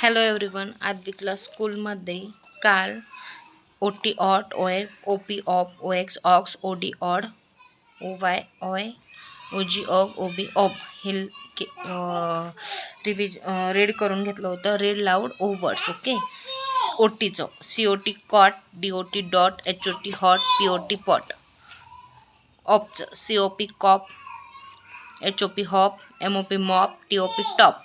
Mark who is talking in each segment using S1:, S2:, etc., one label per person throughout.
S1: Hello everyone. आद्विकला स्कूलमध्ये काल OT ot OP op OX ox OD od OY oy OG og OB ob हे read करून घेतलं होतं. Read aloud o words. ओके. OTचं COT cot, DOT dot, HOT hot, POT pot. ऑपचं COP cop, HOP hop, MOP mop, TOP top.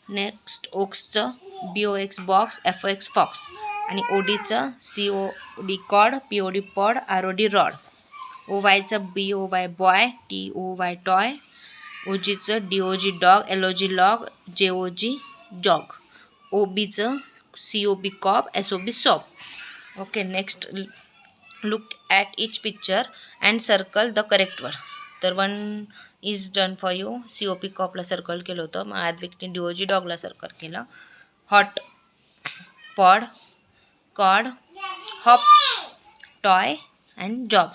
S1: Next ओक्सचं BOX box, FOX fox. आणि ODचं COD cod, POD pod, ROD rod. OYचं BOY boy, TOY toy. OGचं DOG dog, LOG log, JOG jog. OBचं COB COP, SOB sob. Okay. Next look at each picture and circle the correct word. तर 1 is done for you. COP कॉपला circle केलं होतं. मग आद्विकने DOG डॉगला circle केलं. Hot, pod, cod, hop, toy and jog.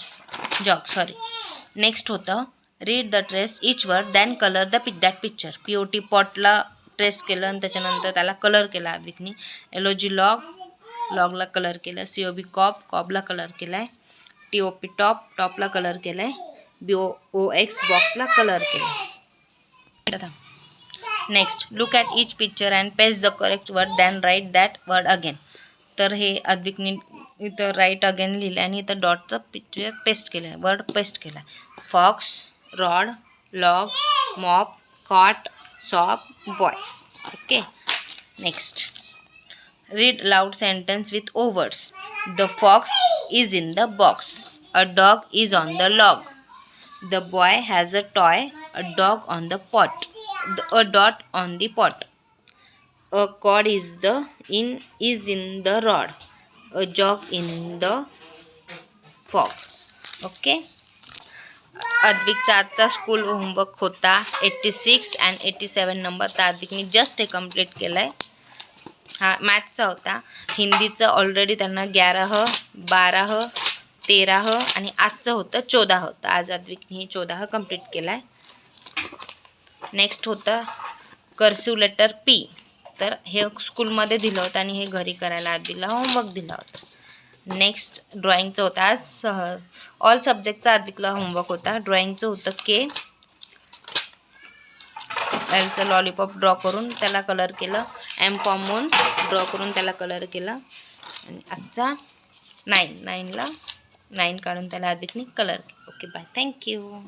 S1: Next होतं read the trace each word then colour that picture. POT पॉटला ट्रेस केलं आणि त्याच्यानंतर त्याला कलर केला आद्विकने. LOG लॉगला कलर केलं. COB कॉबला कलर केला आहे. TOP टॉपला कलर केला आहे. BOX बॉक्सला कलर केला. Next look at each picture and paste the correct word then write that word again. तर हे आद्विकने इथं राईट अगेन लिहिलं आणि इथं डॉटचं पिक्चर पेस्ट केलं आहे, वर्ड पेस्ट केला आहे. Fox, rod, log, mop, cot, sob, boy. Okay. Next read aloud sentence with o words. The fox is in the box. A dog is on the log. The boy has a toy, a dog on the pot, a dot on the pot. A cord is in the rod. A jog in the fog. Okay. आद्विकचा आजचा school homework होता 86 and 87 number. तर आद्विकने just हे complete केलं आहे. हा मॅथचा होता. हिंदीचं ऑलरेडी त्यांना 11, 12, 13 आणि आजचं होतं 14. तर आज आद्विकने 14 कंप्लीट केला आहे. नेक्स्ट होतं कर्सिव्ह लेटर P. तर हे स्कूलमध्ये दिलं होतं आणि हे घरी करायला आद्विकला होमवर्क दिला होता. नेक्स्ट ड्रॉइंगचं होतं. आज ऑल सब्जेक्टचा आद्विकला होमवर्क होता. ड्रॉइंगचं होतं K. Lचं लॉलीपॉप ड्रॉ करून त्याला कलर केलं. M फॉर मून ड्रॉ करून त्याला कलर केला. आणि आजचा 9 काढून त्याला आद्विकने कलर केला. ओके. बाय. थँक्यू.